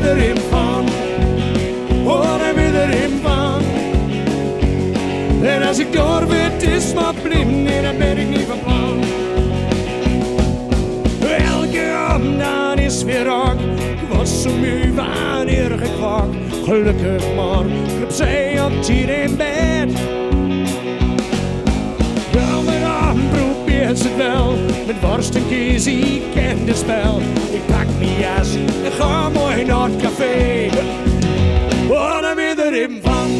erin van. Hoor er weer erin van. En als ik doorwit is maar blind, nee dan ben ik niet van plan. Elke avond dan is weer rock. Ik was zo moe van ieder gekwak. Gelukkig maar, ik heb zij op 10 in bed. Elke avond probeert ze het wel. Met worst en kies, ik ken de spel. Ik pak mijn jas en ga mooi naar het café. Hoor er weer erin van.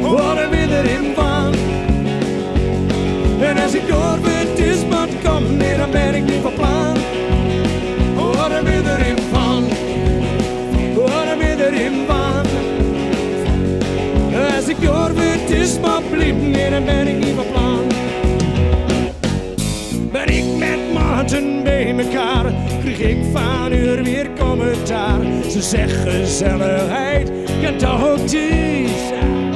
Hoor er weer erin van. En als ik doorwit is wat komt, nee dan ben ik niet van plan. Hoor er weer erin van. Hoor er weer erin van. Als ik doorwit is wat blind, nee dan ben ik niet van plan. Ben ik met maten bij mekaar, kreeg ik van u weer commentaar. Ze zegt gezelligheid kan toch ook die zijn.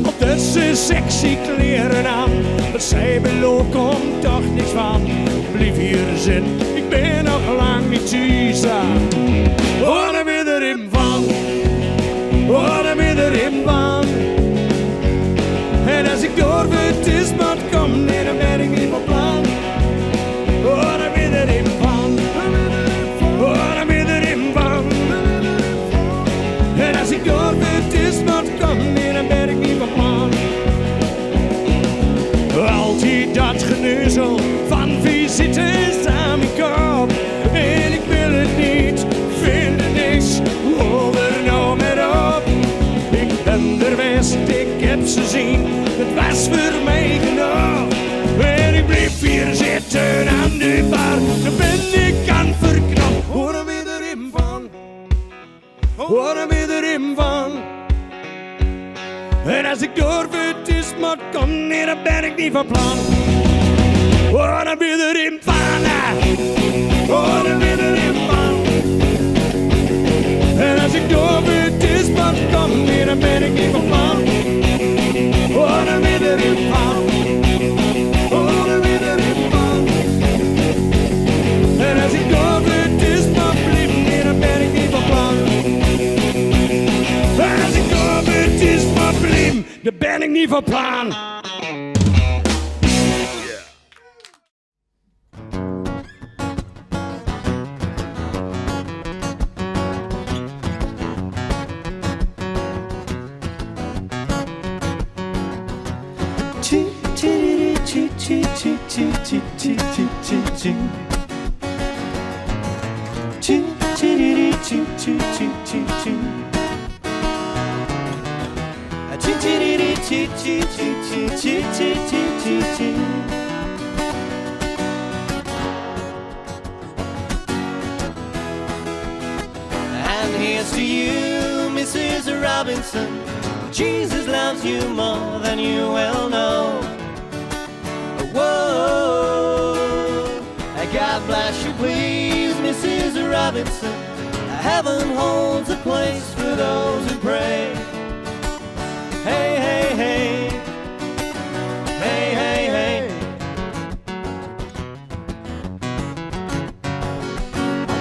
Op tussen sexy kleren aan, maar zij belooft komt toch niks van. Blijf hier zitten, ik ben nog lang niet thuis aan. Hoor er weer erin van. Hoor er weer erin van. En als ik doorwit is wat komt, nee dan ben ik niet van plan. Hoor er weer erin van. Hoor er weer erin van. En als ik doorwit is wat komt, nee dan ben ik niet van plan. Altijd dat geneuzel van visites aan mijn kop. En ik wil het niet, vind er niks, hol er nou met op. Ik ben er best, ik heb ze zien, het was voor mij genoeg. En ik bleef hier zitten aan de bar, dan ben ik aan verknapt. Hoor er weer erin van. Hoor er weer erin van. En als ik doorwit is maar kom, nee dan ben ik niet van plan. Hoor er weer erin van. Hoor er weer erin van. En als ik doorwit is maar kom, nee dan ben ik niet van plan. Hoor er weer erin van. Hoor er weer erin van. En als ik doorwit is maar blind, nee dan ben ik niet van plan. Als ik doorwit is maar blind, dan ben ik niet van plan. And here's to you, Mrs. Robinson. Jesus loves you more than you well know. Whoa, God bless you, please, Mrs. Robinson. Heaven holds a place for those who pray. Hey, hey, hey. Hey, hey, hey.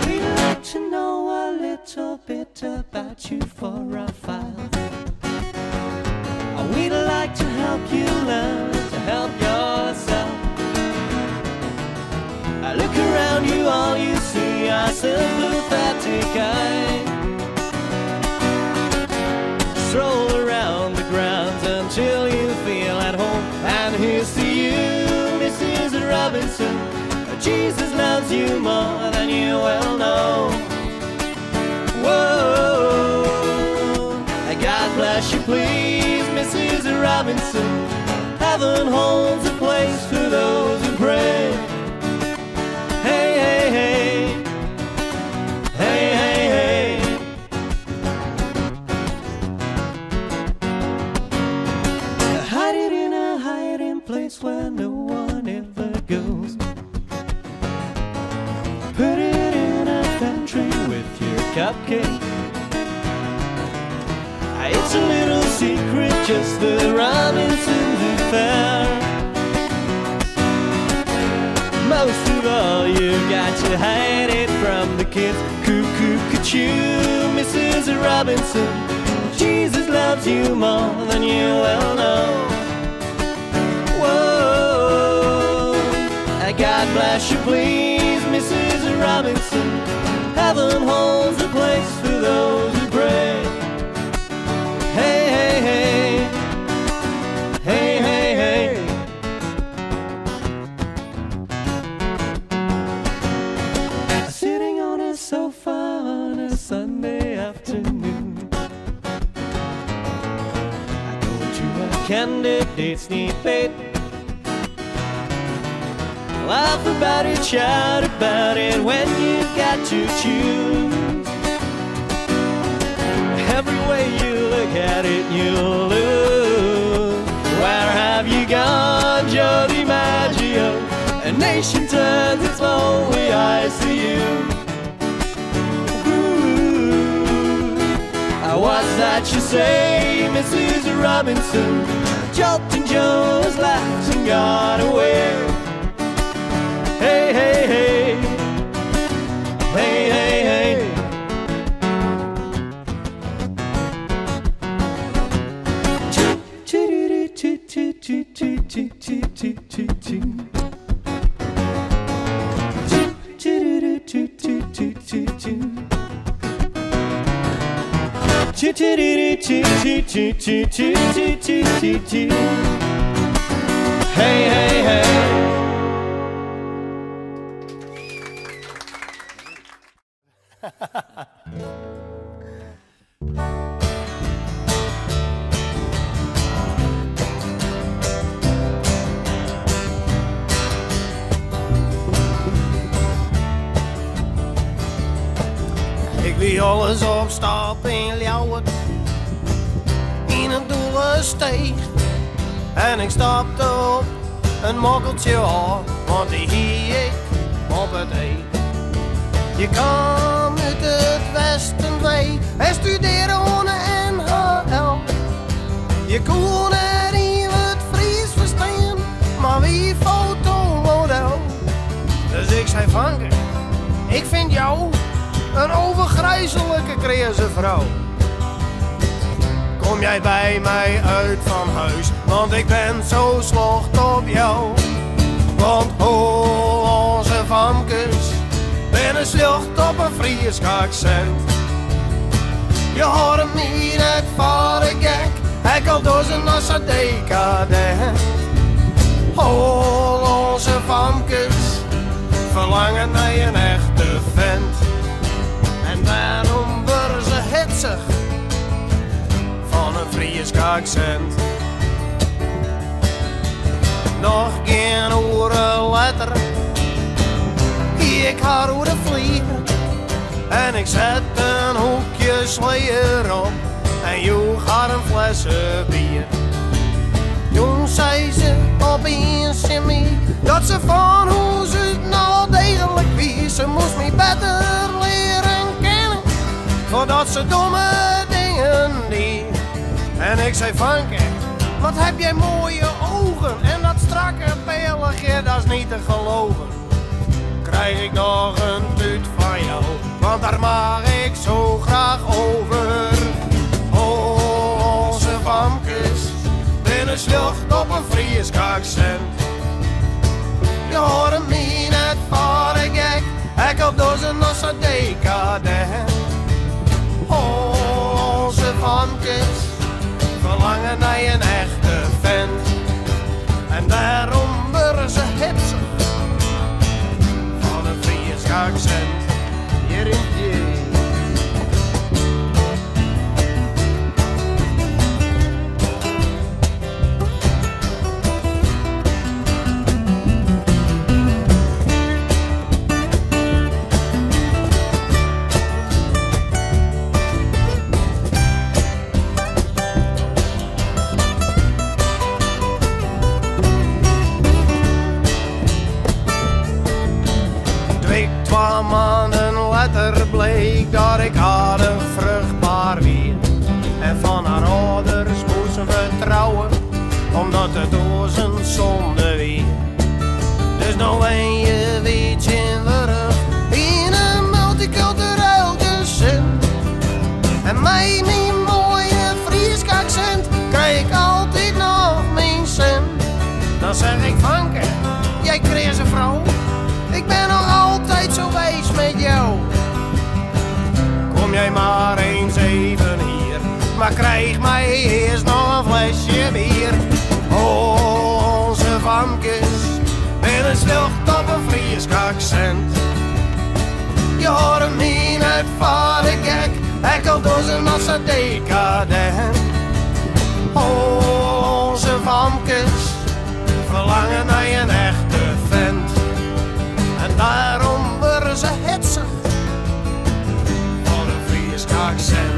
We'd like to know a little bit about you for our files. We'd like to help you learn to help yourself. I look around you, all you see are sympathetic eyes. Stroll around the grounds until you feel at home. And here's to you, Mrs. Robinson. Jesus loves you more than you well know. Whoa, God bless you, please, Mrs. Robinson. Heaven holds a place for those who pray. Hey, hey, hey. Hey, hey, hey. Hide it in a hiding place where no one ever goes. Put it in a pantry with your cupcake. It's a little secret, just the Robinsons affair. Most of all, you got to hide it from the kids. Cuckoo, about you, Mrs. Robinson. Jesus loves you more than you well know. Whoa, God bless you, please, Mrs. Robinson. Heaven holds a place for those who pray. Hey, hey, hey. Hey, hey, hey. Sitting on a sofa on a Sunday afternoon, I go to a candidate's debate. Laugh about it, shout about it when you've got to choose. Every way you look at it, you'll lose. Where have you gone, Joe DiMaggio? A nation turns its lonely eyes to you. Ooh, what's that you say, Mrs. Robinson? Jolton Joe's laughed and got away. Hey, hey, hey. Hey, hey, hey. Hey, hey, hey. Ik wie alles opstap in Ljouwert, in een dolle steeg. En ik stapte op een mokkeltje af, want die hie ik op het eeg. Je kan uit het westen mee en studeren ohne NHL. Je kon er niet wat Fries verstaan, maar wie fotomodel. Dus ik zei Vanke, ik vind jou een overgrijzelijke kreeze vrouw. Kom jij bij mij uit van huis, want ik ben zo slocht op jou. Want onze Vamkes ben slecht op een Fries accent. Je hoort me niet voor de gek, ik al door zijn als een decadent. Onze Vamkes verlangen naar een echte vent. En daarom worden ze hitsig van een Fries accent. Nog geen oren letter, ik ga door de vliegen. En ik zet een hoekje sluier op en joe gaat een flessen bier. Toen zei ze opeens in mij dat ze van hoe ze het nou degelijk wie. Ze moest me beter leren kennen voordat ze domme dingen deed. En ik zei Vanke, wat heb jij mooie ogen en dat strakke pelletje, dat is niet te geloven. Krijg ik nog een tuut van jou, want daar mag ik zo graag over. Onze Vamkes binnen slucht op een Fries accent. Je hoort me net voor de gek, ik op dozen als een decadent. Onze Vamkes verlangen naar een echte vent. En daarom worden ze hipsig van een Fries accent. Hier in je. Maanden later bleek dat ik aardig vruchtbaar weer. En van haar ouders moesten we trouwen, omdat het door een zonde weer. Dus nou ben je weetje in de rug, in een multicultureel gezin. jij maar eens even hier. Maar krijg mij eerst nog een flesje bier. Onze famkes, met een slucht op een Fries accent. Je hoort hem niet uit vader gek, hij komt door zijn als een decadent. Onze famkes verlangen naar een echte vent. En daarom worden ze hetsig voor een Fries accent.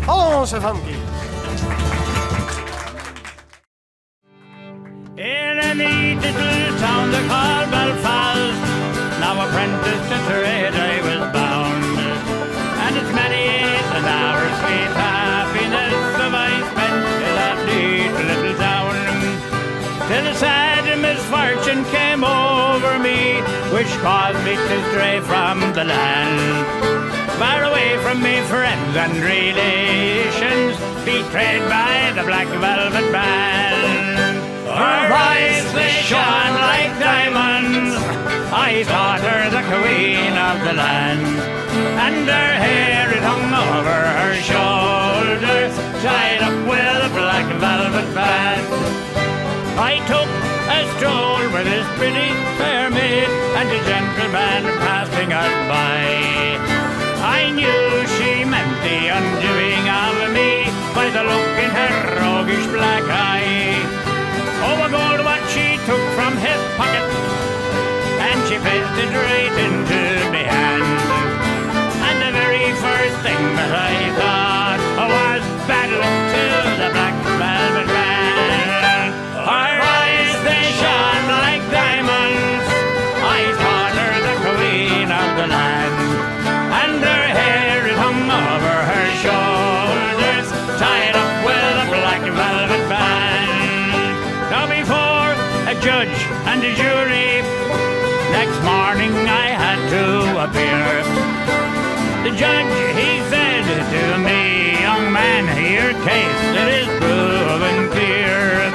Hallo onze famkes. In a neat little town they call Belfast, now apprentice to trade I was bound. And it's many years and hours sweet happiness have I spent in that neat little town. Till a sad misfortune came over me, which caused me to stray from the land. Far away from me friends and relations, betrayed by the black velvet band. Her eyes, they shone like diamonds, I thought her the queen of the land. And her hair, it hung over her shoulders, tied up with a black velvet band. I took a stroll with this pretty fair maid, and a gentleman passing us by. I knew she meant the undoing of me by the look in her roguish black eye. Oh, a gold watch she took from his pocket, and she placed it right into my hand. And the very first thing that I thought was bad luck to the black velvet band. Her eyes, they shone like diamonds, I thought her the queen of the land. And her hair, it hung over her shoulders, tied up with a black velvet band. Now before a judge and a jury, next morning I had to appear. The judge, he said to me, young man, your case, it is proven clear.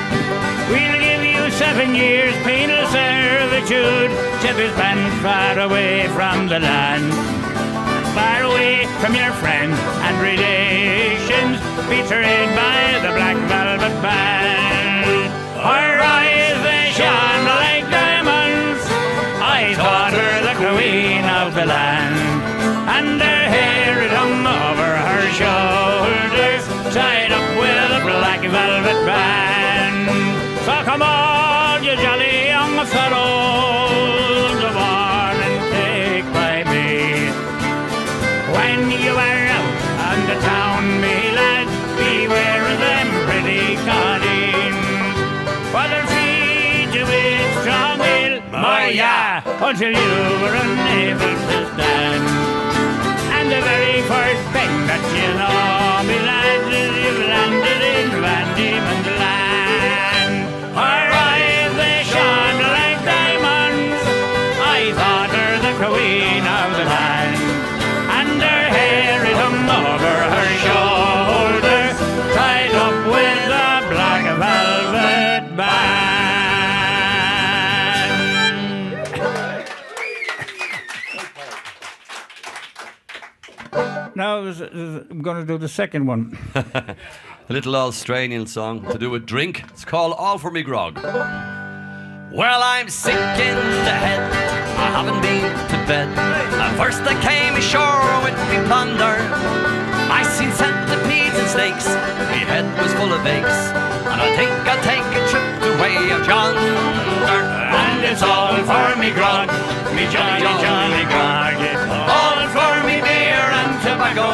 We'll give you 7 years penal servitude to be spent far away from the land. Far away from your friends and relations, betrayed by the black velvet band. Her eyes, they shone like diamonds, I thought her the queen of the land. And her hair, it hung over her shoulders, tied up with a black velvet band. So come on, you jolly young fellows, of on and take by me. When you are out on the town, me lads, beware of them pretty coddies. For they'll feed you with strong will, oh yeah, until you were unable to stand. And the very first thing that you know, me lads, is you've landed in Van Diemen's Land. Her eyes, they shone like diamonds, I thought her the queen of the land. And her hair, it hung over her shoulder, tied up with a black velvet band. Now I'm going to do the second one. A little Australian song to do with drink. It's called All For Me Grog. Well, I'm sick in the head, I haven't been to bed. First I came ashore with me plunder, I seen centipedes and snakes, my head was full of aches, and I think I'll take a trip the way of yonder. And it's all for me grog, me jolly, jolly grog. All for me beer and tobacco,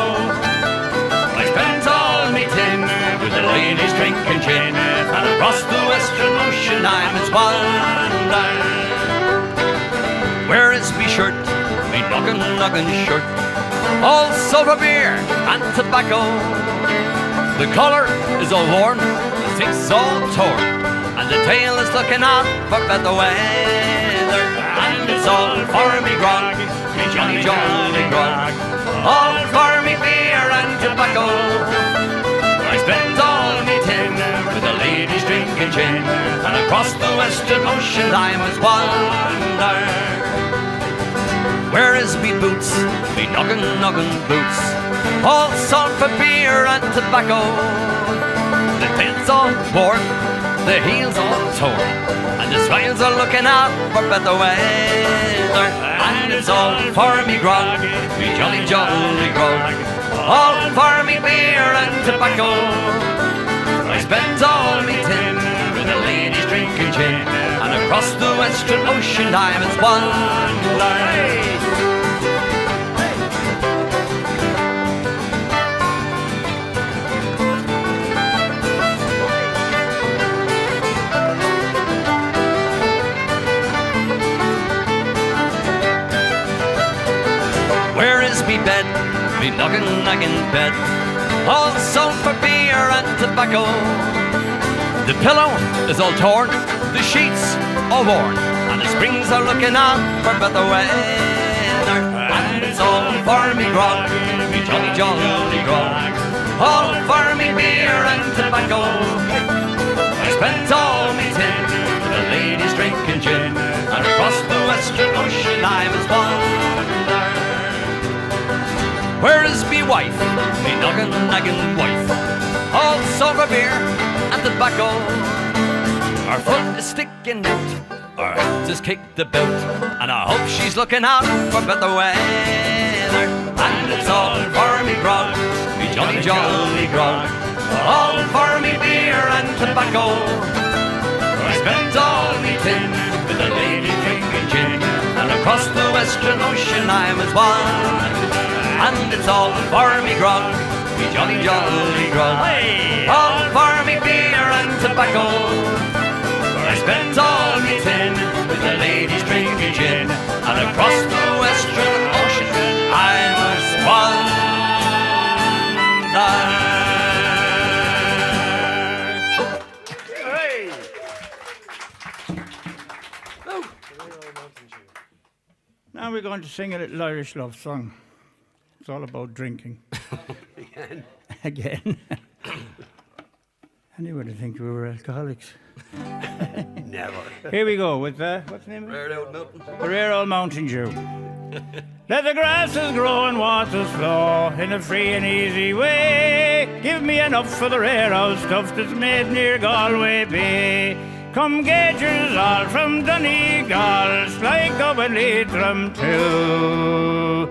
I spent all me tin with the ladies drinking gin, and across the western ocean I'm its wonder. Where is me shirt, me noggin shirt, also for beer and tobacco. The collar is all worn, the thick's all torn, and the tail is looking on for better weather. And it's all for me grog, me jolly, jolly grog, all for me beer and tobacco. I spent all me tin with the ladies ladies drinking gin. And across the western ocean I must wander. Where is me boots, me noggin boots, all sold for beer and tobacco. The tail's all worn, the heels all torn, and the swines are looking out for better weather. And it's all for me grog, me jolly grog, all for me beer and tobacco. I spent all me tin with the ladies drinking gin, and across the western ocean I must wander. Where is me bed, me noggin bed, all sold for beer and tobacco. The pillow is all torn, the sheets all worn, and the springs are looking out for better weather. And it's all for me grog, me jolly grog, all for me beer and tobacco. I spent all me tin with the ladies drinking gin, and across the western ocean I must wander. Where is me wife, me noggin wife, all sold for beer and tobacco. Her foot is sticking out, her head is kicked about, and I hope she's looking out for better weather. And it's all for me grog, me jolly grog, all for me beer and tobacco. I spent all me tin with the lady drinking gin, and across the western ocean I must wander. And it's all for me grog, me jolly grog, all for me beer and tobacco. I spent all me tin with the ladies drinking gin, and across the western ocean I must wander. Now we're going to sing a little Irish love song. It's all about drinking. Again. Anyone would think we were alcoholics. Never. Here we go with what's the name of it? Rare old mountain. The Rare Old Mountain Dew. Let the grasses grow and waters flow in a free and easy way. Give me enough for the rare old stuff that's made near Galway Bay. Come gaugers all from Donegal, Sligo and Leitrim too.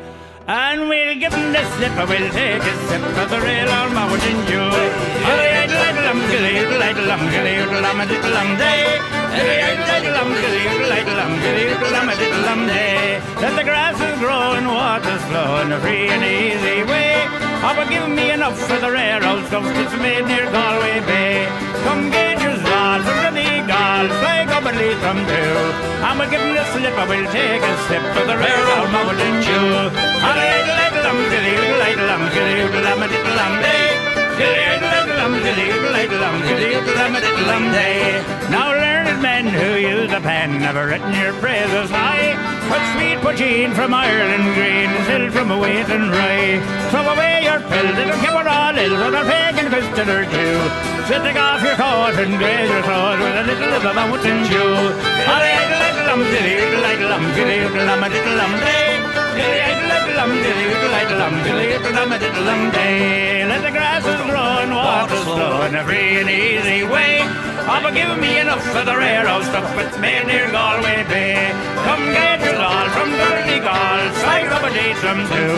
And we'll give them the slip, and we'll take a sip of the Rare Old Mountain Dew. Gilly-idle-idle-lum, gilly-idle-idle-lum, gilly-idle-lum-a-diddle-lum day. Gilly-idle-idle-lum, gilly-idle-idle-lum, gilly-idle-lum-a-diddle-lum day. Let the grasses grow and waters flow in a free and easy way. Oh, but give me enough for the rare old stuff that's made near Galway Bay. Come gaugers all from Donegal, Sligo and Leitrim too. And we'll give them the slip, and we'll take a sip of the Rare Old Mountain Dew. Gilly-idle-idle-lum, gilly-idle-idle-lum, gilly-idle-lum-a-diddle-lum day. Gilly-idle-idle-lum, gilly-idle-idle-lum, gilly-idle-lum-a-diddle-lum day. Now learned men who use the pen have written your praises high. But sweet poteen from Ireland green, still from a wheat and rye. Throw away your pills, it'll keep her all ill, with a pagan fisted or two. So take off your coat and graze your throat with a little of a mountain dew. Gilly-idle-idle-lum, gilly-idle-idle-lum, gilly-idle-lum-a-diddle-lum day. Gilly-idle-idle-lum, gilly-idle-idle-lum, gilly-idle-lum-a-diddle-lum day. Let the grasses grow and waters flow in a free and easy way. Oh, but give me enough for the rare old stuff that's made near Galway Bay. Come get your all from Donegal, Sligo and Leitrim too.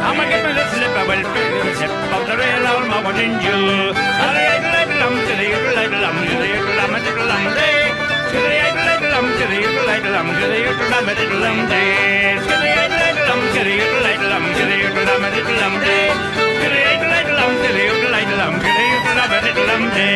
And we'll give me the slip, I will fill you a sip of the Rare Old Mountain Dew. Gilly-idle-idle-lum, gilly-idle-idle-lum, gilly-idle-lum-a-diddle-lum day. Gilly-idle-idle-lum, gilly-idle-idle-lum, gilly-idle-lum-a-diddle-lum day. Gilly-idle-idle-lum, gilly-idle-idle-lum, gilly-idle-lum-a-diddle-lum day. Gilly-idle-idle-lum, gilly-idle-idle-lum, gilly-idle-lum-a-diddle-lum day.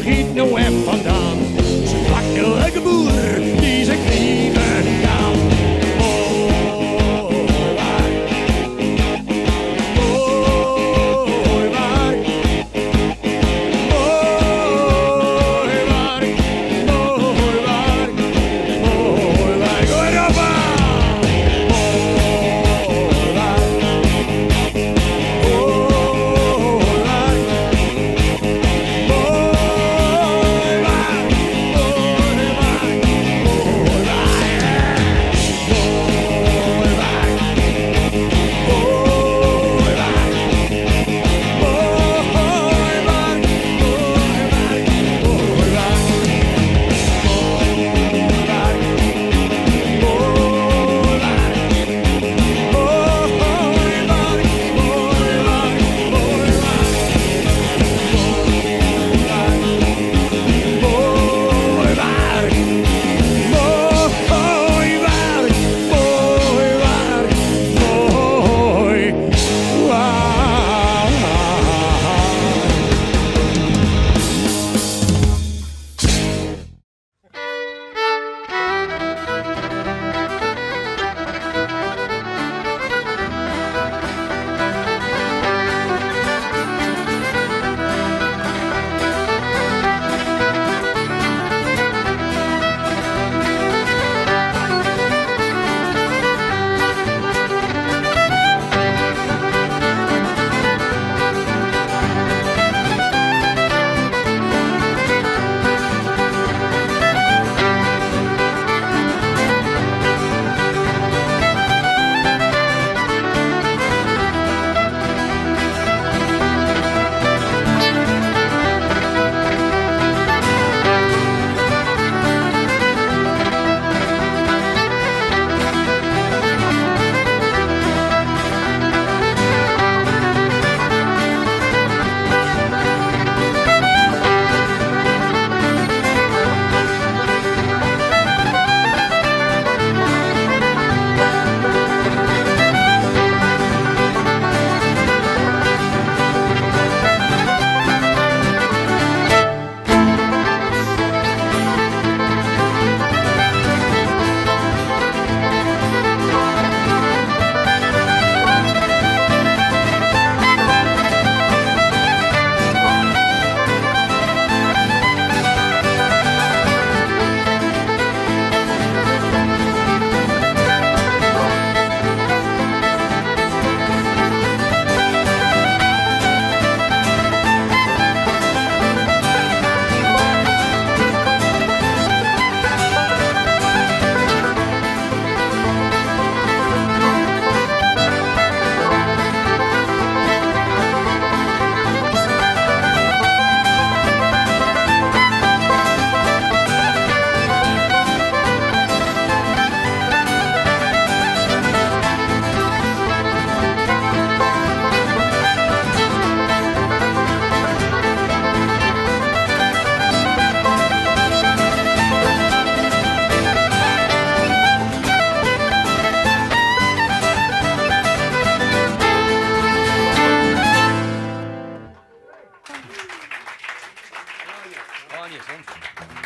giet nou even vandaan. Ze wakkelijke boer, die ze knieven gaan. Mooi Wark. Mooi Wark. Mooi Wark. Mooi Wark. Mooi Wark. Europa! Mooi Wark. Mooi Wark.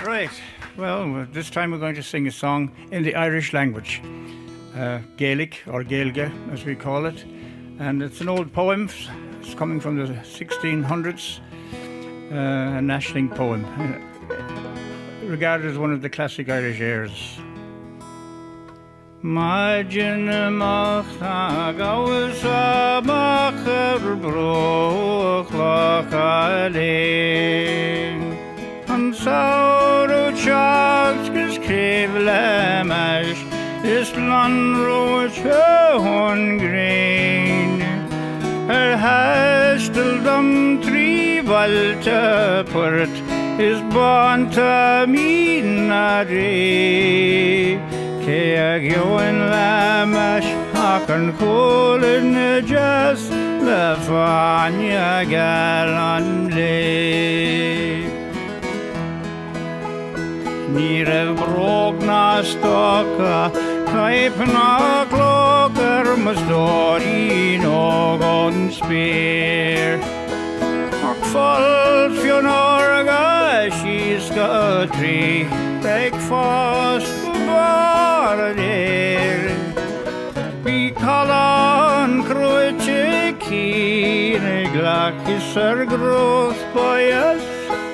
Right, well, this time we're going to sing a song in the Irish language, Gaelic, or Gaelga as we call it, and it's an old poem. It's coming from the 1600s, a nationaling poem, regarded as one of the classic Irish airs. Majin machta gawes macher broch lachalein an sauro chags geschreven meis is landroos hon green hesteldam trivalte port is banta minare Keagioin lamash hakan kolin just la fanya galanle Nire brogna stoka kaipna kloker mastori no gon spear Ak fall fjonorga tree, take fast bevare der. Vi kallan krutje kine glakisar grås på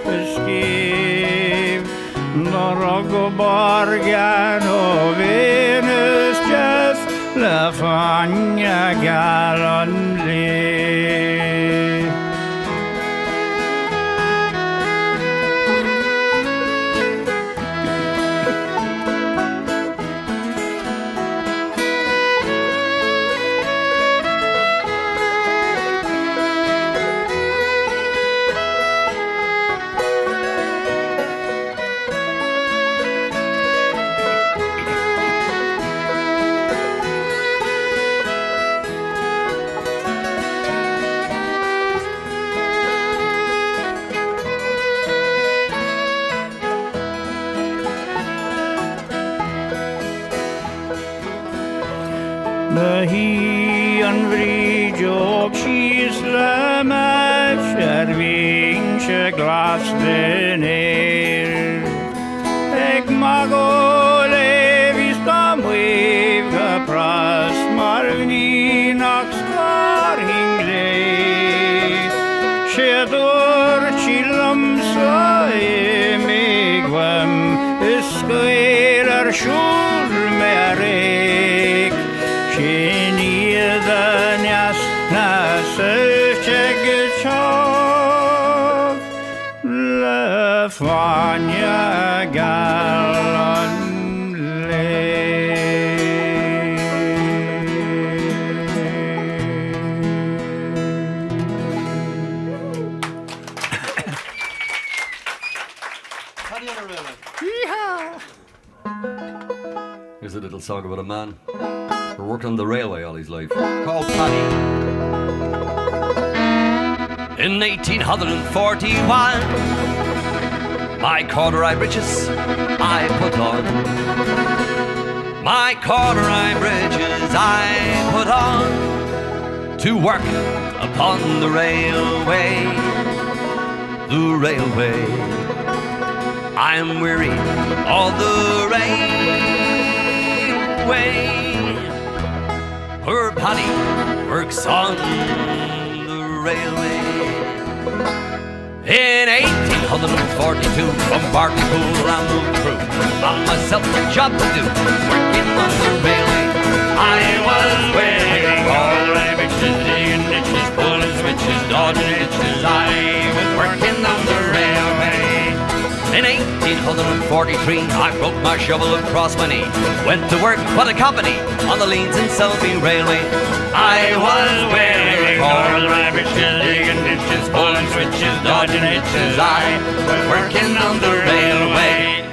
beskriv. Norrog och bargan och Venus just la fanja galonli. Hi an vrid og kisle med kjervinkje glas den Ek mag og levis da mwevga pras marvninak skar hingle Sjedur chilam sa emigvam Skverar sjur merek Shiniydan jasna sökjegchak Le fanja galon Here's a little song about a man who worked on the railway all his life, called Paddy. In 1841, my corduroy breeches I put on. My corduroy breeches I put on to work upon the railway. The railway. I'm weary of the railway. Poor Paddy works on the railway. In 1842, from Bartypool I moved through. Found myself a job to do, working on the railway. I was wearing all the rabbits, digging ditches, pulling switches, dodging hitches. I was working on the railway. In 1843, I broke my shovel across my knee. Went to work for the company on the Leeds and Selby Railway. I was wearing all the rabbits, digging ditches, pulling switches, dodging hitches. I was working on the railway.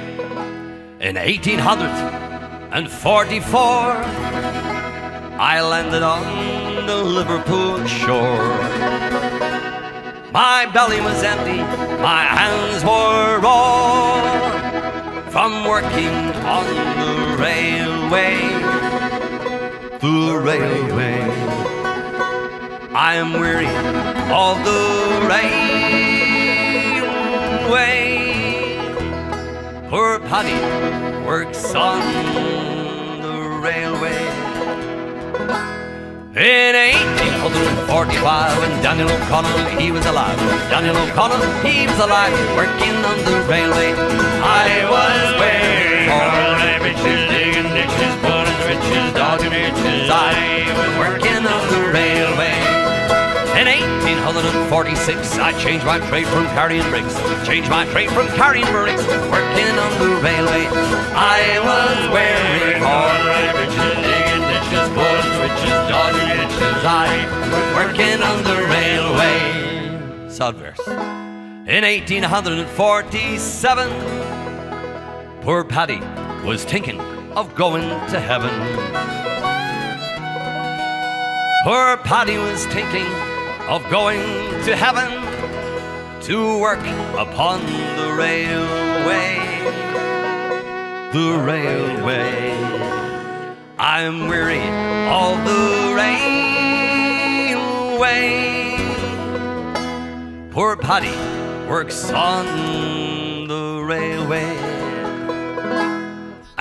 In 1844, I landed on the Liverpool shore. My belly was empty, my hands were raw from working on the railway. The railway. I am weary of the railway. Poor Paddy works on the railway. In 1845, when Daniel O'Connell, he was alive. Daniel O'Connell, he was alive, working on the railway. I was wearing all the rabbits, digging ditches, pulling switches, dodging hitches. I was working on the railway. In 1846, I changed my trade from carrying bricks. Changed my trade from carrying bricks, working on the railway. I was wearing all the rabbits, digging ditches, pulling switches, dodging hitches. I was working on the railway. Sad verse. In 1847, poor Paddy was thinking of going to heaven. Poor Paddy was thinking of going to heaven to work upon the railway. The railway. I'm weary of the railway. Poor Paddy works on the railway.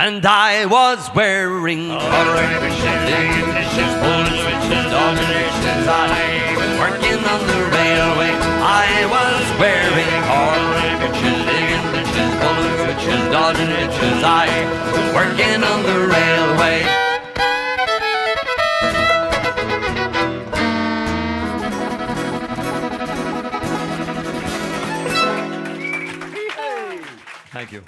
And I was wearing collar switches, bull switches, dog switches. I was working on the railway. I was wearing collar switches, bull switches, dog switches. I was working on the railway. Thank you.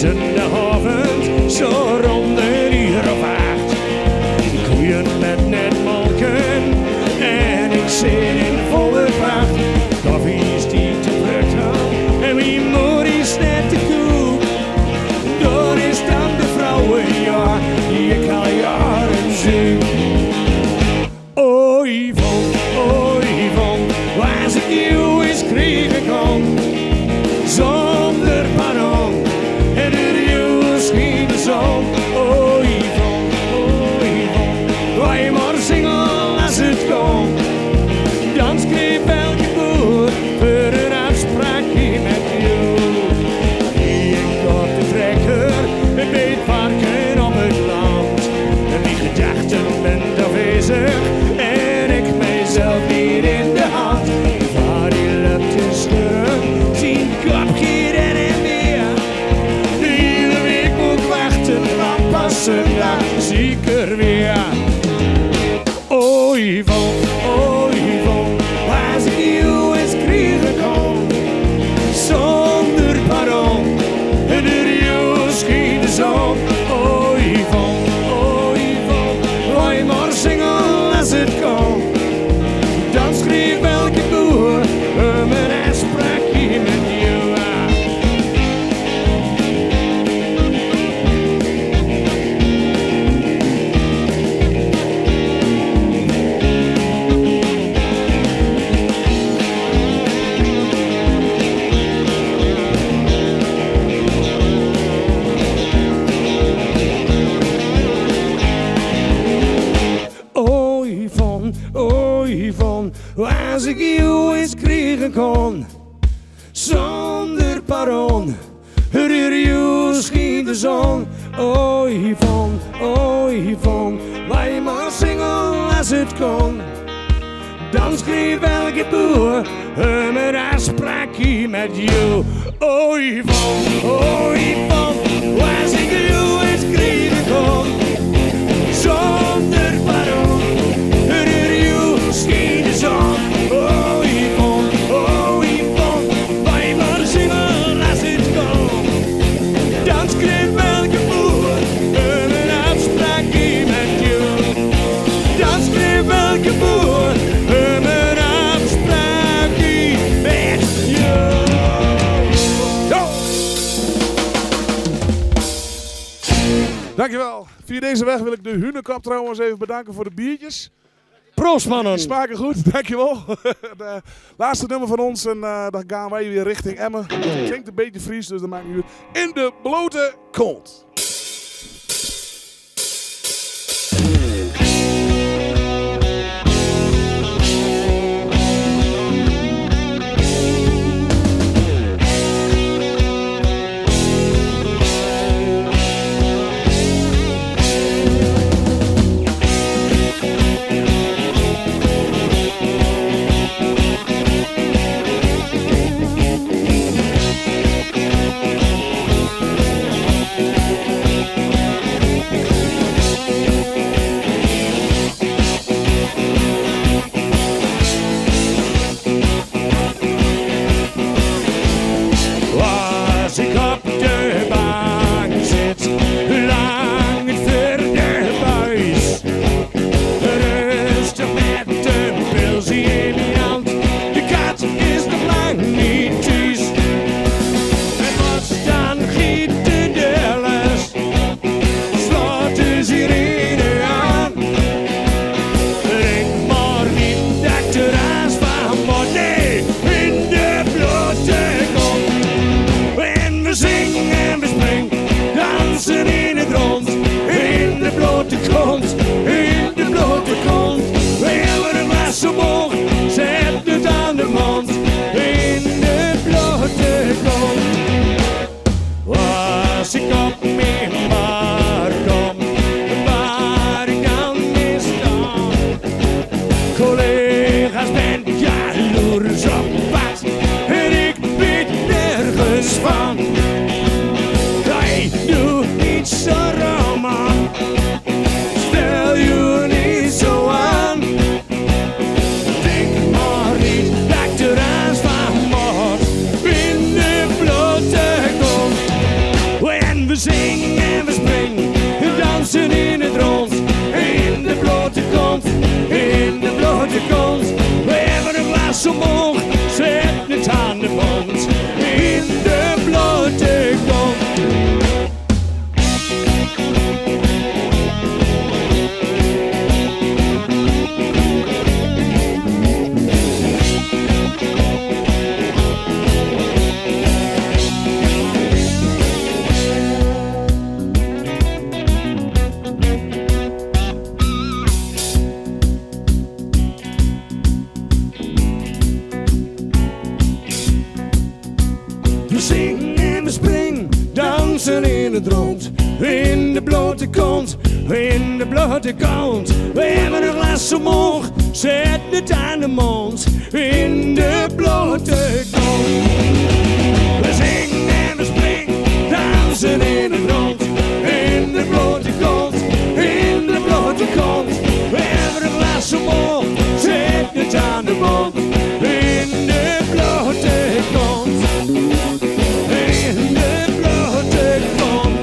Zondagochtend, zo rond een uur of 8. Koeien met net molken en ik zit in volle vacht. Koffie is die te brutto en wie moet is net te koek. Daar is dan de vrouwen, ja, die ik al jaren zoek. Oei von, was ik jou eens kriegen kon, zonder pardon. En er jou schiet de zon. Oei von, wij maar zingen als het komt. Dan schreef elke boer voor een afspraakje met jou. Ik had de trekker, een beet varken op het land. En die gedachten ben afwezig en ik mijzelf niet in de hand. Waar die loopt te schudden, zien kopje en weer. Iedere week moet wachten, want pas zondag zie ik er weer. Oei von, als ik jou eens kriegen kon, zonder pardon, en er jou schiet de zon. Oei von, wij maar zingen als het kon. Dan schreef elke boer een afspraakje met jou. Oei von, als ik jou eens kriegen kon, zonder pardon, er jou schiet de zon. Oei von, wij maar zingen als het kon. Dan schreef elke boer een afspraakje met jou. Oei von, als ik jou eens kriegen kon, zonder pardon. Schiet de zon, oei von, wij maar zingen als het komt. Dan schreef elke boer een afspraakje met jou. Dan schreef elke boer een afspraakje met jou. Dankjewel. Via deze weg wil ik de Hûnekop trouwens even bedanken voor de biertjes. Proost mannen. Die smaken goed, dankjewel. De laatste nummer van ons en dan gaan wij weer richting Emmen. Het klinkt een beetje Fries, dus dan maak ik nu in de blote kont. glas omhoog, zet het aan de mond. In de blote kont. We zingen en we springen, dansen in het rond. In de blote kont, in de blote kont. We hebben een glas omhoog, zet het aan de mond. In de blote kont. We zingen en we springen, dansen in het rond. In de blote kont, in de blote kont. We hebben een glas omhoog, zet het aan de mond. In de blote kont. In de blote kont.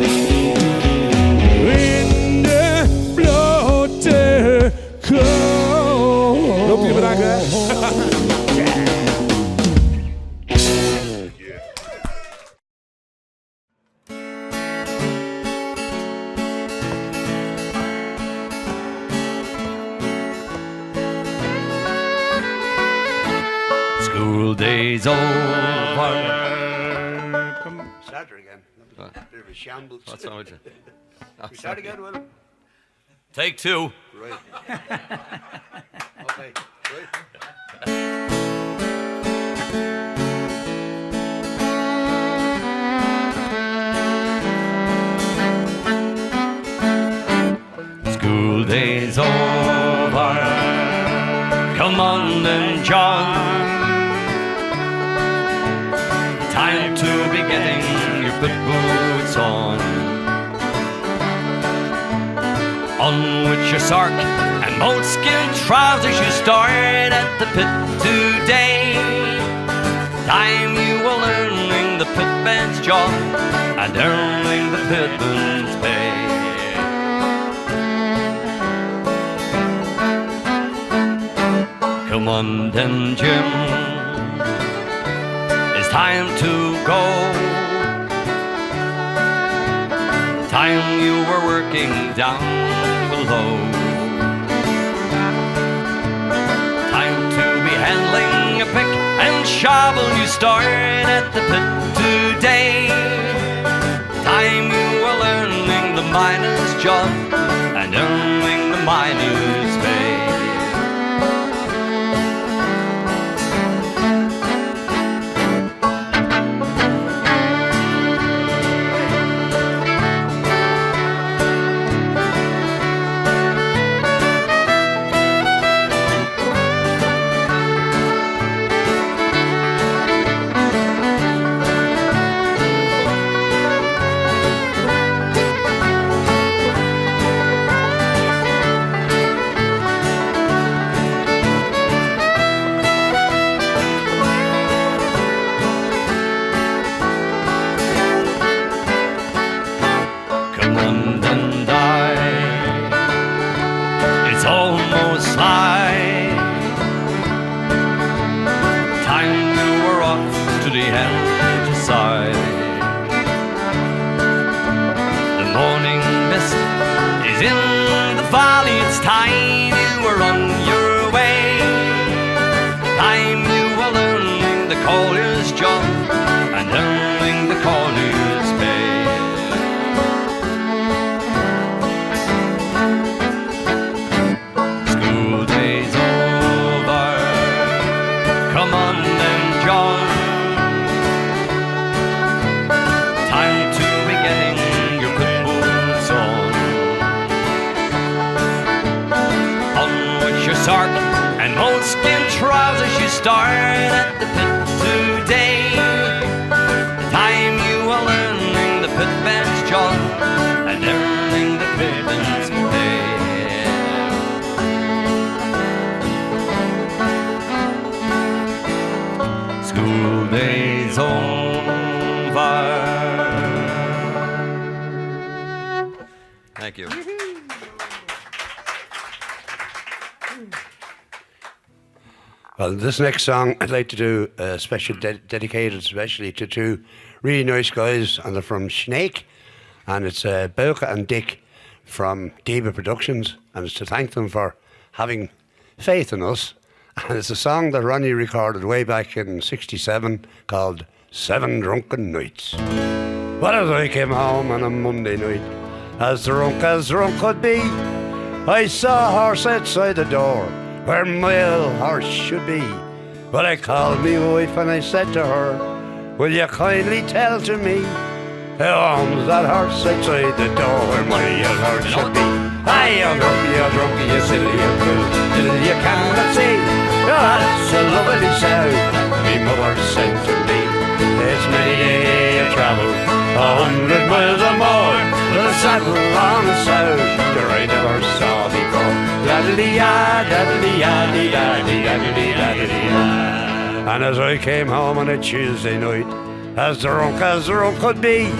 In de blote kont. Loop je bedankt, hè? School days over. Start her again. Bit of a shambles. What's wrong with you? We start again, Will? Take two. Right. Okay. Right. School days over. Come on then, John. Time to be getting your good boots on. On with your sark and moleskin trousers, you start at the pit today. Time you are learning the pitman's job and earning the pitman's pay. Come on then, Jim, it's time to go. Time you were working down below. Time to be handling a pick and shovel, you start at the pit today. Time you were learning the miner's job and earning the miner's pay. Start at the pit today. The time you are learning the pitman's job and earning the pitman's pay. School days over. Thank you. Well, this next song I'd like to do dedicated especially to two really nice guys, and they're from Snake, and it's Bauke and Dick from Diva Productions, and it's to thank them for having faith in us. And it's a song that Ronnie recorded way back in '67 called 7 Drunken Nights. But as I came home on a Monday night, as drunk could be, I saw a horse outside the door where my old horse should be. But I called me wife and I said to her, will you kindly tell to me who owns that horse outside the door where my old horse should be? Aye, you're drunk, you silly old fool, till you cannot see. Oh, that's a lovely sound me mother sent to me. It's many a travel, 100 miles or more, with a saddle on the south that I never saw before. Daddly-ya, daddly-ya, dee-daddy, daddly-ya. And as I came home on a Tuesday night, as drunk could be,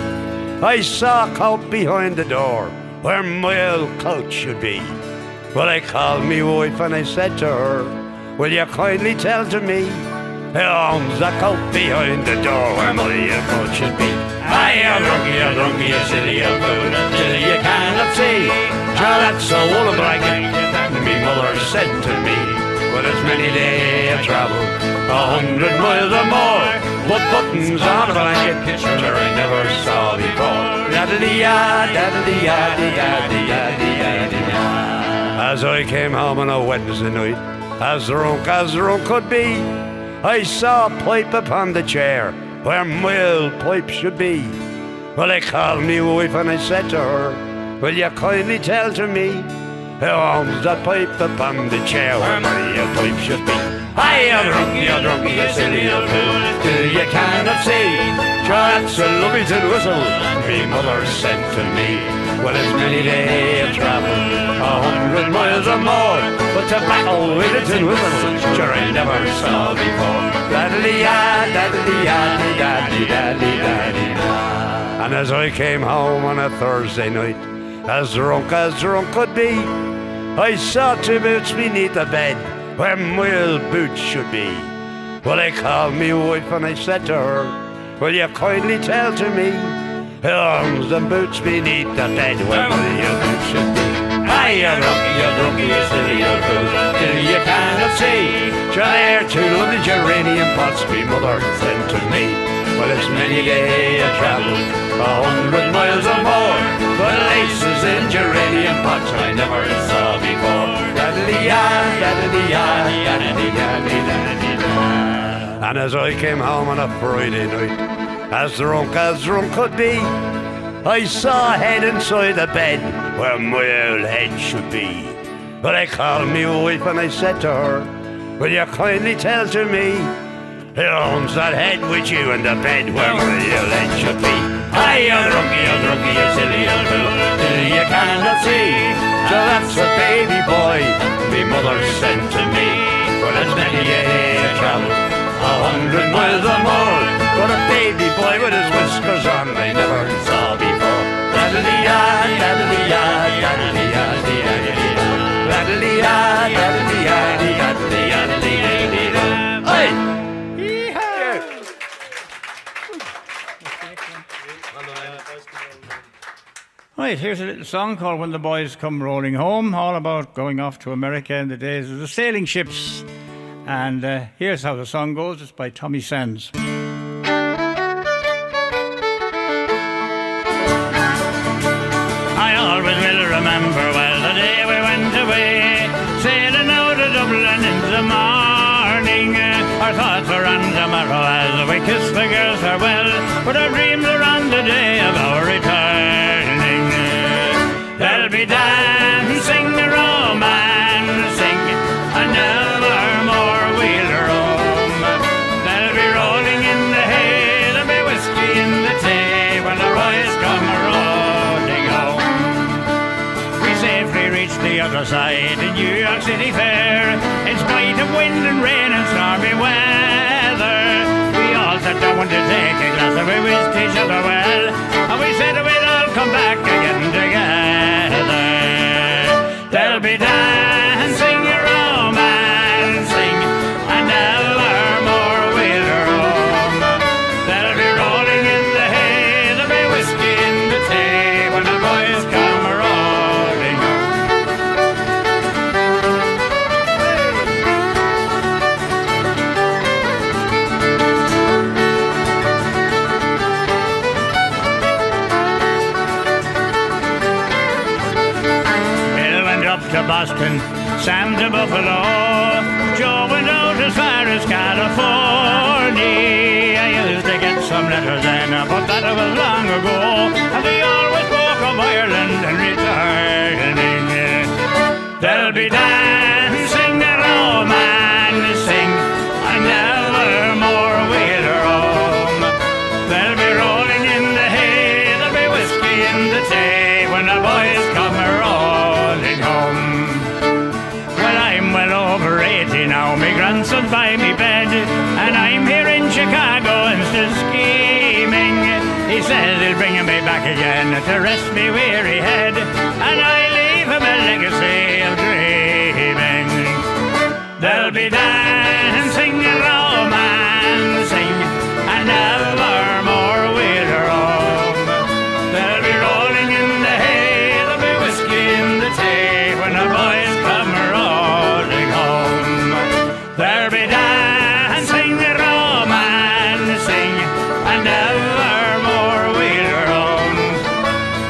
I saw a colt behind the door where my old coat should be. Well, I called me wife and I said to her, will you kindly tell to me who owns the coat behind the door where my old coat should be? Aye, you're drunk, you silly old fool, till you cannot see. Sure, that's a wool blanket me mother said to me. Well, it's many days of travel, 100 miles or more, but buttons on a blanket, sure I never saw before. Daddly-ya, daddly-ya, dee-daddy-ya. As I came home on a Wednesday night, as drunk could be, I saw a pipe upon the chair where my old pipe should be. Well, I called me wife and I said to her, will you kindly tell to me who owns that pipe upon the chair where my old pipe should be? Aye, you're drunk, you silly old fool, till you cannot see. Sure, that's a lovely tin whistle me mother sent to me. Well, it's many days of travel, 100 miles or more, but tobacco with a tin whistle, sure I never saw before. Daddly-ya, daddly-ya, dee-daddy-daddy-daddy-da. And as I came home on a Thursday night, as drunk could be, I saw two boots beneath the bed where my old boots should be. Well, I called me wife and I said to her, will you kindly tell to me who owns the boots beneath the bed where my old boots should be? Aye, you're drunk, you silly old fool, till you cannot see. Sure, they're two lovely geranium pots me mother sent to me. Well, it's many days of travel, 100 miles or more, but laces in geranium pots I never saw before. Daddly-ya, daddly-ya, daddly-ya. And as I came home on a Friday night, as drunk could be, I saw a head inside the bed where my old head should be. But I called me wife and I said to her, will you kindly tell to me who owns that head with you in the bed where my old head should be? Aye, you're drunk, you silly old fool, till you cannot see. So that's a baby boy me mother sent to me. Well, it's many a travel, 100 miles or more, but a baby boy with his whiskers on I never saw before. Daddly-ya, daddly-ya, daddly-ya, dee-daddy-da. Daddly-ya, daddly-ya, dee-dadly-ya, dee-daddy-da. Aye! Right, here's a little song called When the Boys Come Rolling Home, all about going off to America in the days of the sailing ships. And here's how the song goes. It's by Tommy Sands. I always will remember well the day we went away, sailing out of Dublin in the morning. Our thoughts are on tomorrow as we kiss the girls farewell, but our dreams are on the day of our returning. There'll be dancing, romancing, and nevermore we'll roam. There'll be rolling in the hay, there'll be whiskey in the tea when the boys come rolling home. We safely reached the other side in New York City Fair, in spite of wind and rain and stormy weather. We all sat down to take a glass and we wished each other well, and we said we'd all come back again together. There'll be dancing, romancing, and to Boston, Sam to Buffalo. Joe went out as far as California. I used to get some letters then, but that was long ago. And they always spoke of Ireland and returning. There'll be dancing, romancing, and never more we'll roam. There'll be rolling in the hay, there'll be whiskey in the tea when the boys come rolling home. Well, I'm well over 80 now, my grandson's by me bed, and I'm here in Chicago and still scheming. He says he'll bring me back again to rest me weary head, and I leave him a legacy of dreaming. There'll be dancing and romancing, and never more we'll roam. There'll be rolling in the hay, there'll be whiskey in the tea when the boys come rolling home. There'll be dancing and romancing, and never more we'll roam.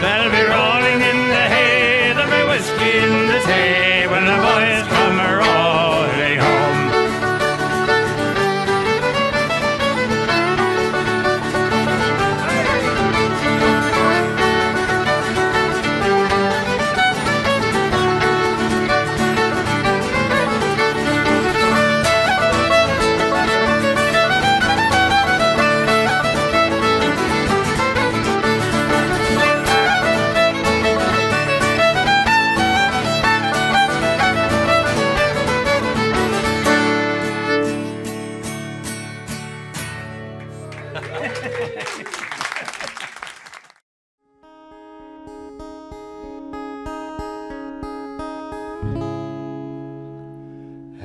There'll be rolling in the hay, there'll be whiskey in the tea when the boys come rolling home.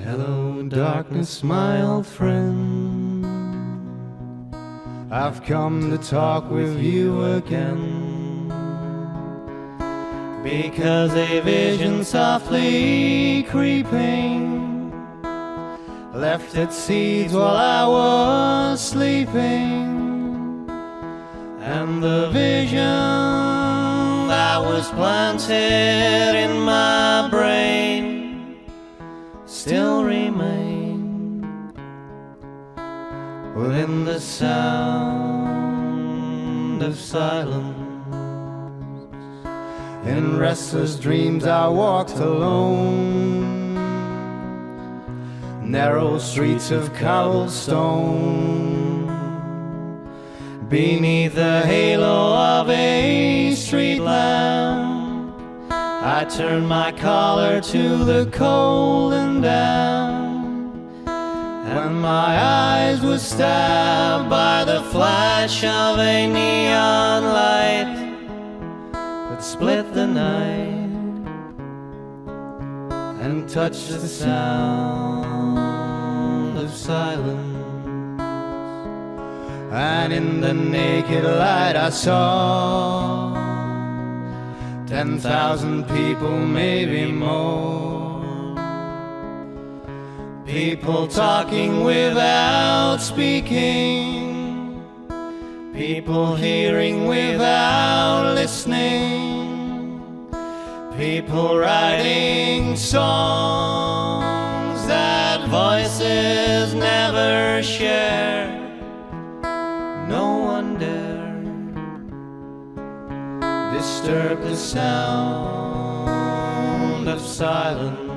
Hello, darkness, my old friend. I've come to talk with you again, because a vision softly creeping left its seeds while I was sleeping, and the vision that was planted in my brain still remain within the sound of silence. In restless dreams I walked alone, narrow streets of cobblestone, beneath the halo of a street lamp. I turned my collar to the cold and damp, when my eyes were stabbed by the flash of a neon light that split the night and touched the sound of silence. And in the naked light I saw 10,000 people, maybe more. People talking without speaking, people hearing without listening, people writing songs that voices never share. No one dare disturb the sound of silence.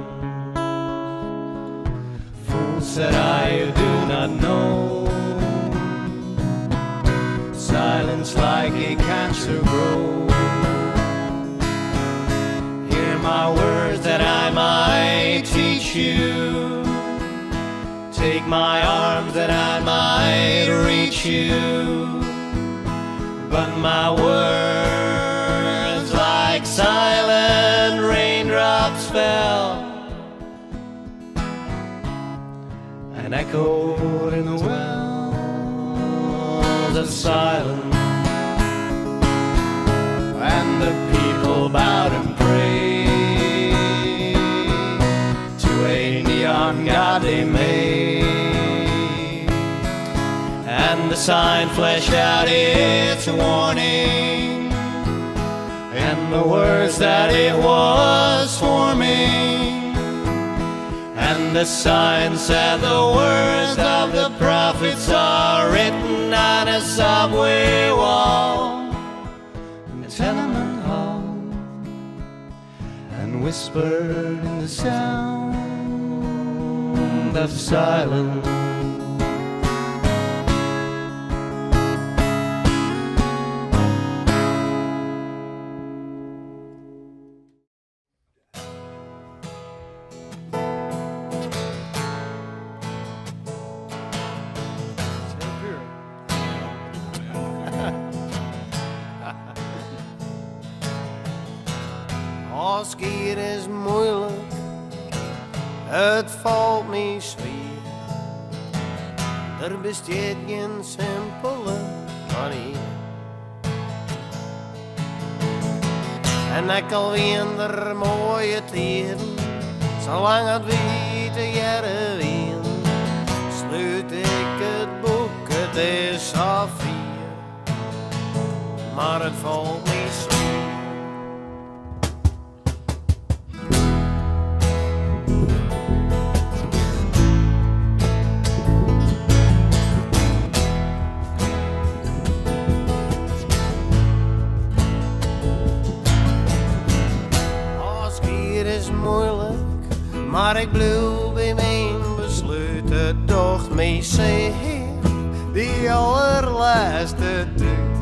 Fool, said I, you do not know, silence like a cancer grows. Hear my words that I might teach you, take my arms that I might reach you. But my words like silent raindrops fell and echoed in the wells of silence. And the people bowed and prayed to a neon god they made, and the sign fleshed out its warning, and the words that it was forming the sign said the words of the prophets are written on a subway wall, a tenement hall, and whispered in the sound of silence. Skiën is moeilijk, het valt me zwaar. Er bestaat geen simpele manier. En ik alweer er mooie tijden, zolang het witte jaren wien, sluit ik het boek, het is al 4, maar het valt me zwaar. Maar ik bleef bij mijn besluit, het docht mij zeer, die allerlaatste tijd.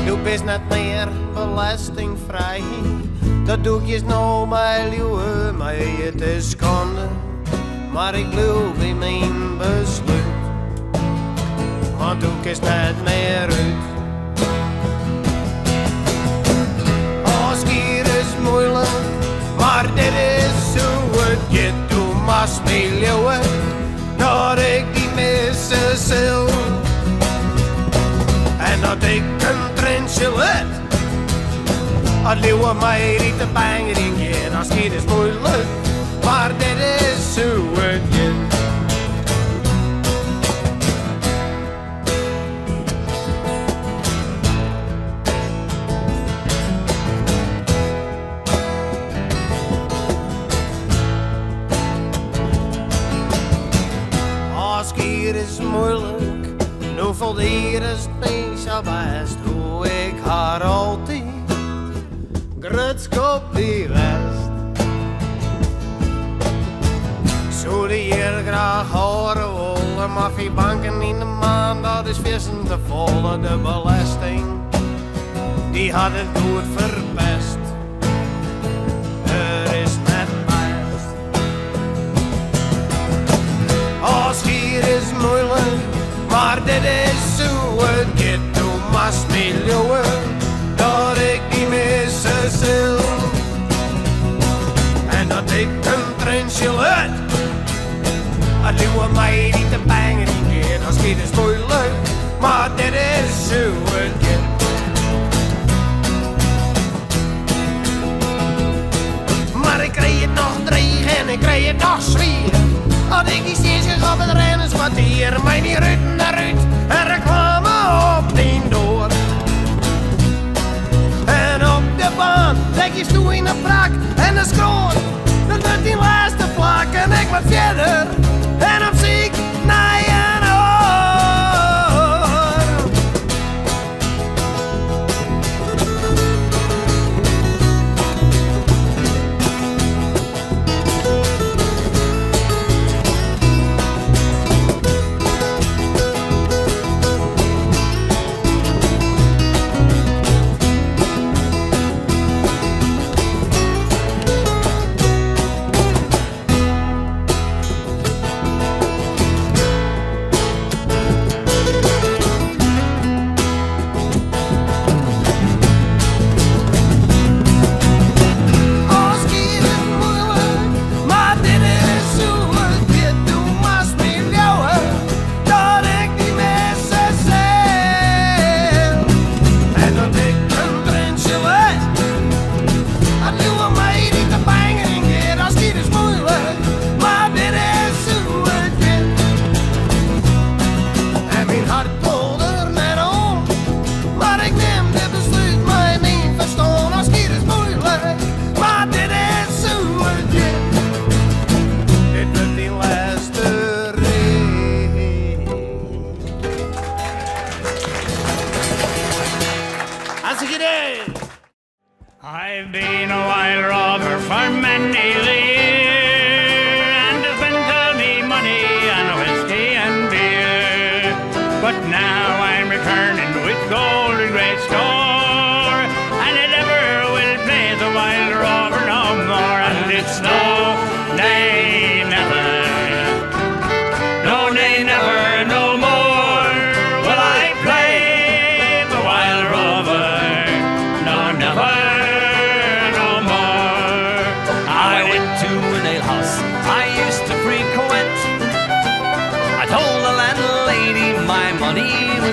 Nu bent net meer belastingvrij, dat doe je nou bij lieve mij. Het is schande, maar ik bleef bij mijn besluit, want doe is net meer uit. Als hier is moeilijk, maar dit is hoe het je doet, mas me leeuwen, dat ik die missen zil. En dat ik een trensje let, het leeuwen mij niet te bang keer. Als hier is moeilijk, maar dit is hoe het je. Is moeilijk, nu voelt hier is het meestal best, hoe ik haar altijd grutsk op die west. Zou die hier graag horen willen, maar 4 banken in de maand, dat is vissen te volle. De belasting, die had het goed verpest. Er is net best. Als hier is moeilijk, maar dit is hoe het gaat. Toen mas me leeuwen, dat ik die missen zil. En dat ik een trensje let, het leeuwen mij niet te bangen die keer. Als hier is moeilijk, maar dit is hoe het gaat. Maar ik kreeg het nog dreig en ik kreeg het nog zwier. Had ik die steeds op het rennerskwartier, mij die Ruben eruit en reclame op die door. En op de baan leg je stoel in de prak en de schroot, dat wordt die laatste plak en ik wat verder en op ziek naar je oor. I've been a wild rover for many a year, and have spent all me money on whiskey and beer. But now I'm returning with gold in great store, and I never will play the wild rover no more. And it's no, nay, never, no, nay, never, no more will I play the wild rover, no, never.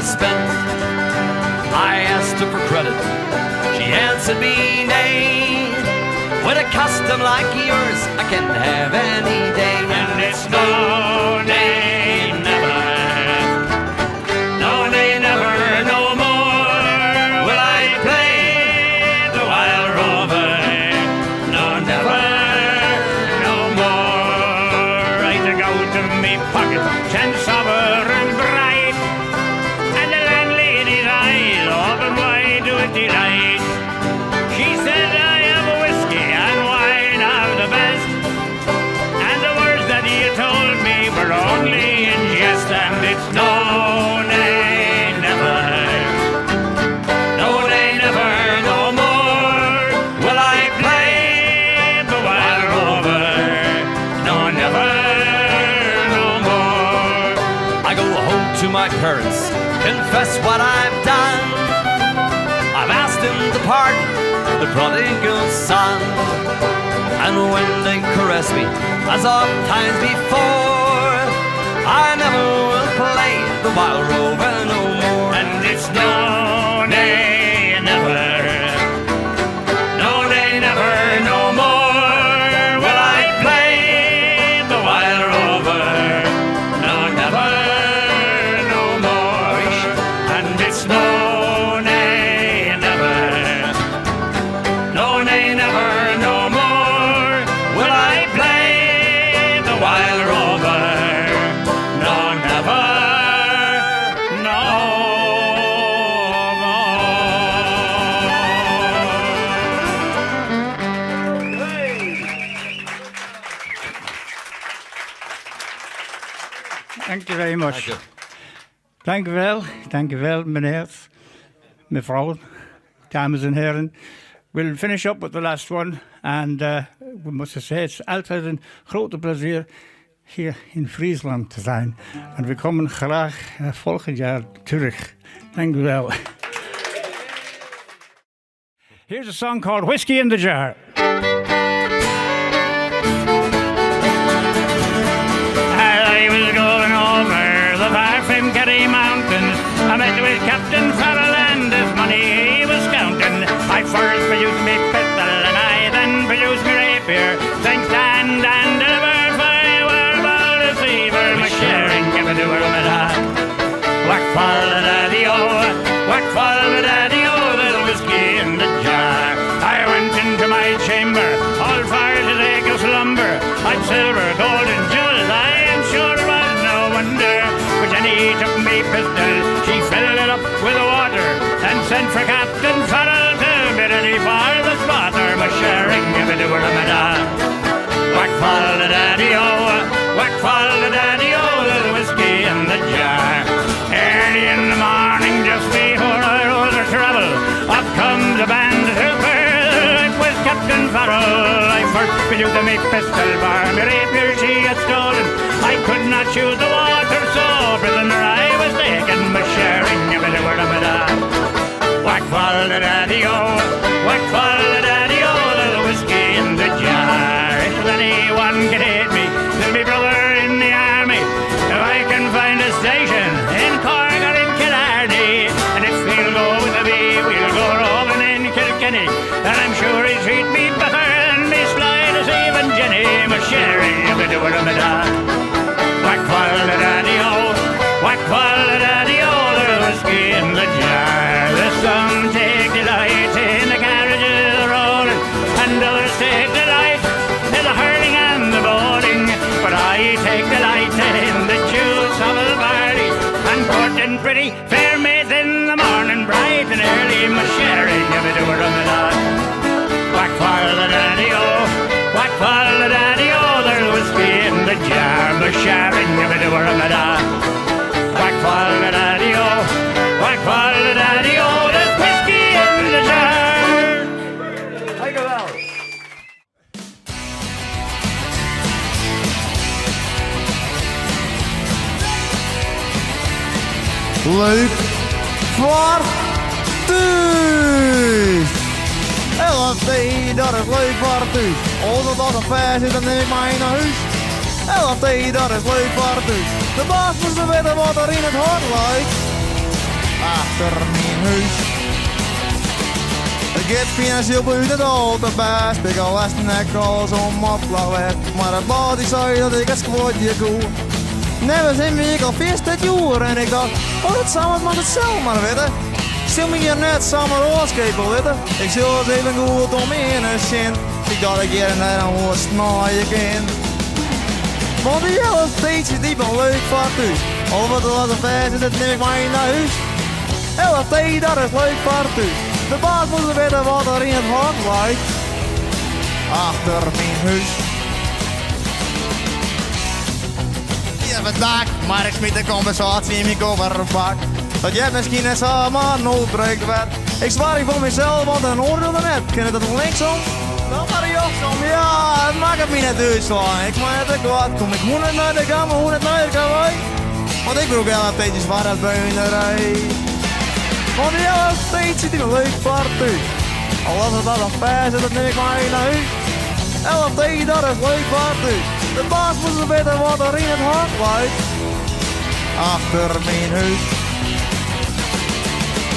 Spent. I asked her for credit, she answered me nay. With a custom like yours, I can have any day. And it's no, nay, never, no, nay, never, no more will I play the wild rover, no, never, no more. I took out of me pocket 10 sovereigns bright, delight. She said I have a whiskey and wine of the best, and the words that you told me were only in jest. And it's no, nay, never, no, nay, never, no more will I play the wild rover, no, never, no more. I go home to my parents, confess what I've done. I've asked him to pardon the prodigal son, and when they caress me, as oft times before, I never will play the wild rover no more. And it's no, nay, never, no, nay, never, no more will I play the wild rover, no, never, no more. And it's no, Thank you very much. Thank you. Dank u wel, meneer, mevrouw, dames en heren. We'll finish up with the last one, and we must say it's altijd een grote plezier hier in Fryslân te zijn. En we komen graag volgend jaar terug. Dank u wel. Here's a song called Whiskey in the Jar. I met with Captain Farrell and his money he was counting. I first produced me pistol and I then produced me rapier. Thanks and delivered by about a deceiver. My sharing give a doer of it all. Whack fall the daddy-o, whack fall the daddy-o, there's whiskey in the jar. I went into my chamber, all fire to take a slumber. I'd silver, gold and jewels, I am sure it was no wonder. But Jenny took me pistol, she filled it up with water, and sent for Captain Farrell to bid any for the spotter. My sharing give a doer of it all. Whack fall the daddy-o, whack fall the daddy-o, there's whiskey in the jar. Early in the morning, just before I rose to travel, up comes a band of troopers. It was Captain Farrell. I first produced me pistol bar, my rapier she had stolen. I could not shoot the water, so prisoner I was taken. My sharing of the word of it all. Whack fall the daddy-o, whack fall the daddy-o, there's whiskey in the jar. If anyone can hate me, there's me brother in the army. If I can find a station in Cork or in Killarney, and if we'll go with the bee, we'll go roving in Kilkenny, and I'm sure he'll treat me better than me sly as even Jenny. My sharing of the word of it all. Whack fall the daddy-o, whack fall the daddy-o, there's whiskey in the jar. The some take delight in the carriages rolling, and others take delight in the hurling and the bowling. But I take delight in the juice of the barley, and courting pretty fair maids in the morning, bright and early. My sharing of it over on the lot. Dank u wel. Leuk voor thuis. LFD, dat is leuk voor thuis. Als het als een vers is, dan neem ik mij naar huis. LFD, dat is leuk voor thuis. De baas moest weten wat er in het hart lijkt. Achter mijn huis. Ik heb financieel buiten al te best. Ik al les nek al zo'n matlag werd. Maar het baas die zei dat ik het squadje koe. Nee, we zijn week al 40 jaar en ik dacht, oh dat samen met hetzelfde maar weten. Stel me hier net samen rooskijken weten. Ik zal eens even goed om in een zin. Ik dacht ik hier en daar een hoor snaaien kind. Want die hele steentjes die ben leuk voor thuis. Of het was een vers is, dat neem ik maar naar huis. LFT, dat is leuk voor thuis. De baas moet weten wat er in het hart lijkt. Achter mijn huis. Vandaag, maar ik smiet de compensatie in mijn kofferbak. Dat jij misschien net zomaar noodbreekt werd. Ik zwaar ik voor mezelf, want een oordeel net. Ken je dat nog linksom? Dan maar rechtsom. Ja, het maakt het me net uitslaan. Ik maak het kwaad. Kom ik hoe net naar de kamer, hoe net naar de kamer. Want ik broek wel een beetje zwaar uit buinerij. Want die hele steentje die me leuk vaart u. Al was het dat een vers, dat neem ik maar naar huis. LFT, dat is leuk vaart u. De baas moest weten wat er in het hart lijkt. Achter mijn huis.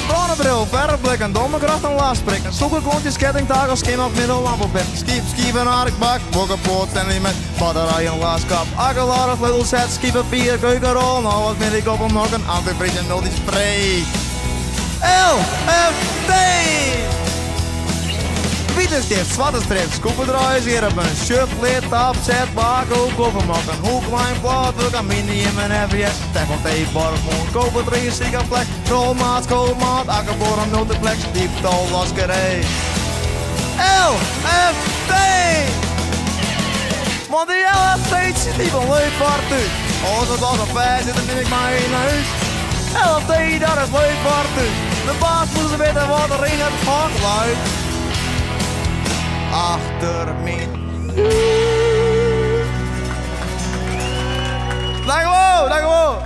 Bronnenbril, verreblik, een domme kracht en laasprik. Zoekerklontjes, kettingtafel, skin op middellampenbed. Skiep en aardbak, bokkenpoot, en met batterij en laaskap. Akkelaar of little set, skipapier, keukenrol. Nou wat ben ik op hem nog een antifreeze en multispray. LFT! Wietenstift, zwarte strips, koependraaiers hier op een shirt, lid, tap, zet, bako, koffermak, een hoeklijn plaat, wil ik mini in mijn FBS, tech van tape, barfmoon, kopen, drie, stickervlek, rolmaat, koolmaat, akkerboor, een noteplex, dieptal, waskerij. LFT! Want die LFT zit die van leuk vaart u. Als het als een vers zit, dan neem ik maar in huis. LFT, dat is leuk vaart u. De baas moet weten wat er in het hart lijkt. Achter me. Dankjewel, dankjewel.